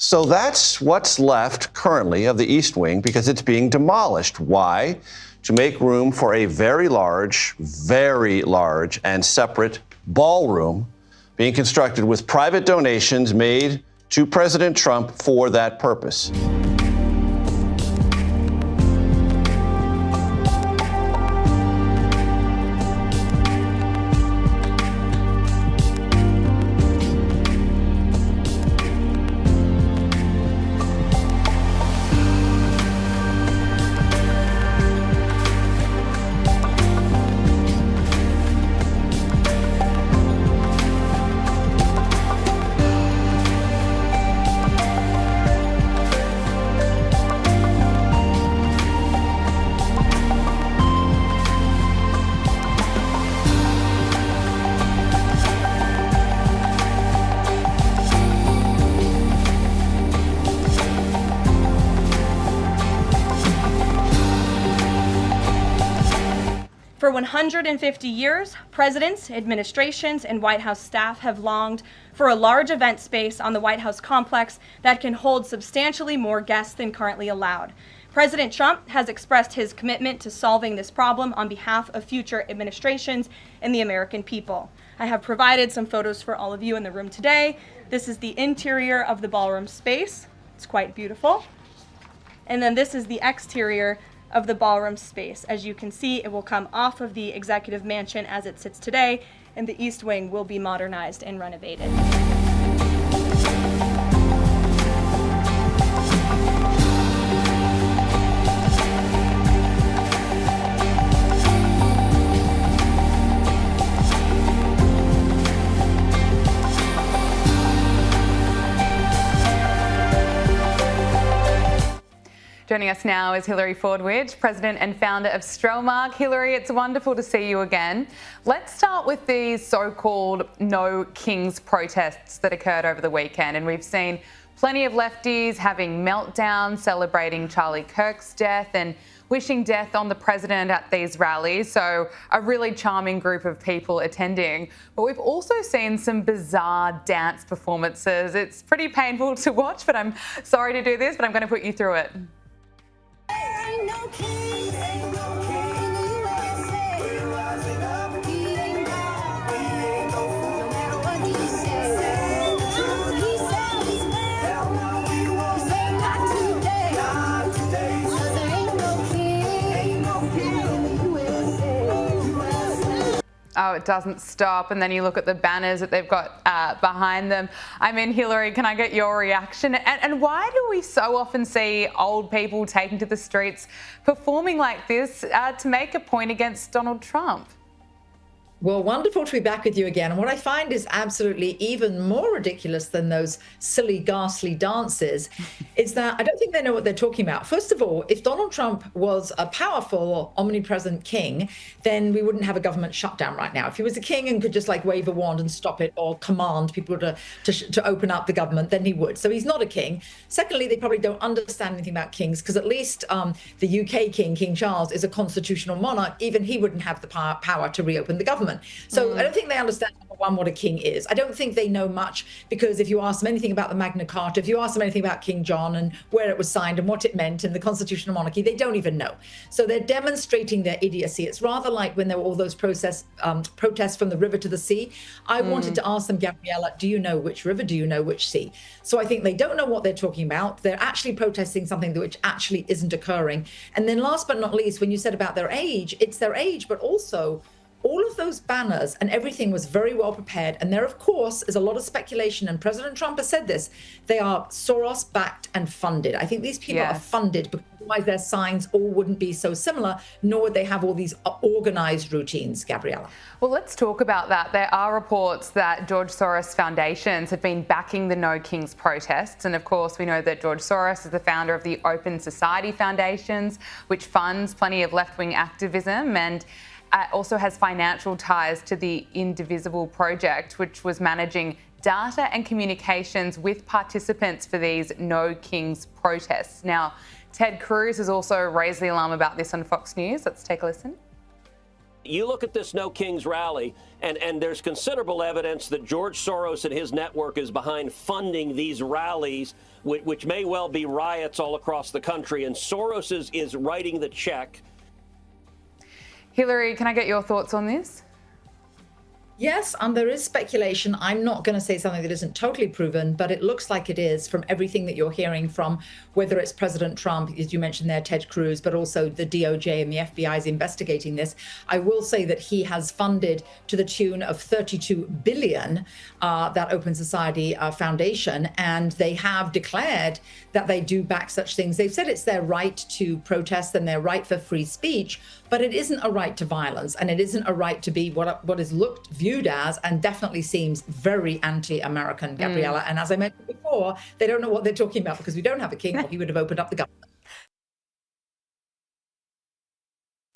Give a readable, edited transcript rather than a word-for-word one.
So that's what's left currently of the East Wing because it's being demolished. Why? To make room for a very large and separate ballroom being constructed with private donations made to President Trump for that purpose. For 150 years, presidents, administrations, and White House staff have longed for a large event space on the White House complex that can hold substantially more guests than currently allowed. President Trump has expressed his commitment to solving this problem on behalf of future administrations and the American people. I have provided some photos for all of you in the room today. This is the interior of the ballroom space. It's quite beautiful. And then this is the exterior of the ballroom space. As you can see, it will come off of the executive mansion as it sits today, and the East Wing will be modernized and renovated. Joining us now is Hilary Fordwich, President and founder of Strellmark. Hilary, it's wonderful to see you again. Let's start with these so-called No Kings protests that occurred over the weekend. And we've seen plenty of lefties having meltdowns, celebrating Charlie Kirk's death and wishing death on the president at these rallies. So a really charming group of people attending. But we've also seen some bizarre dance performances. It's pretty painful to watch, but I'm sorry to do this, but I'm going to put you through it. Ain't no king, ain't no king in the USA. We're rising up, he ain't God, he ain't no fool. No matter what he says, he said he's mad. We won't say not today, not today. 'Cause there ain't no king in the USA. Oh, it doesn't stop. And then you look at the banners that they've got behind them. I mean, Hilary, can I get your reaction? And why do we so often see old people taking to the streets performing like this to make a point against Donald Trump? Well, wonderful to be back with you again. And what I find is absolutely even more ridiculous than those silly, ghastly dances is that I don't think they know what they're talking about. First of all, if Donald Trump was a powerful, omnipresent king, then we wouldn't have a government shutdown right now. If he was a king and could just like wave a wand and stop it or command people to open up the government, then he would. So he's not a king. Secondly, they probably don't understand anything about kings because at least the UK king, King Charles, is a constitutional monarch. Even he wouldn't have the power to reopen the government. So I don't think they understand, number one, what a king is. I don't think they know much because if you ask them anything about the Magna Carta, if you ask them anything about King John and where it was signed and what it meant and the constitutional monarchy, they don't even know. So they're demonstrating their idiocy. It's rather like when there were all those protests from the river to the sea. I wanted to ask them, Gabriella, do you know which river? Do you know which sea? So I think they don't know what they're talking about. They're actually protesting something which actually isn't occurring. And then last but not least, when you said about their age, it's their age, but also all of those banners and everything was very well prepared. And there, of course, is a lot of speculation. And President Trump has said this. They are Soros-backed and funded. I think these people are funded because otherwise their signs all wouldn't be so similar, nor would they have all these organized routines, Gabriella. Well, let's talk about that. There are reports that George Soros foundations have been backing the No Kings protests. And of course, we know that George Soros is the founder of the Open Society Foundations, which funds plenty of left-wing activism and also has financial ties to the Indivisible project, which was managing data and communications with participants for these No Kings protests. Now, Ted Cruz has also raised the alarm about this on Fox News. Let's take a listen. You look at this No Kings rally, and there's considerable evidence that George Soros and his network is behind funding these rallies which may well be riots all across the country. And Soros is writing the check. Hillary, can I get your thoughts on this? Yes, and there is speculation. I'm not going to say something that isn't totally proven, but it looks like it is from everything that you're hearing from whether it's President Trump, as you mentioned there, Ted Cruz, but also the DOJ and the FBI is investigating this. I will say that he has funded to the tune of $32 billion that Open Society Foundation, and they have declared that they do back such things. They've said it's their right to protest and their right for free speech, but it isn't a right to violence, and it isn't a right to be what is viewed as, and definitely seems very anti-American, Gabriella. And as I mentioned before, they don't know what they're talking about because we don't have a king, or he would have opened up the government.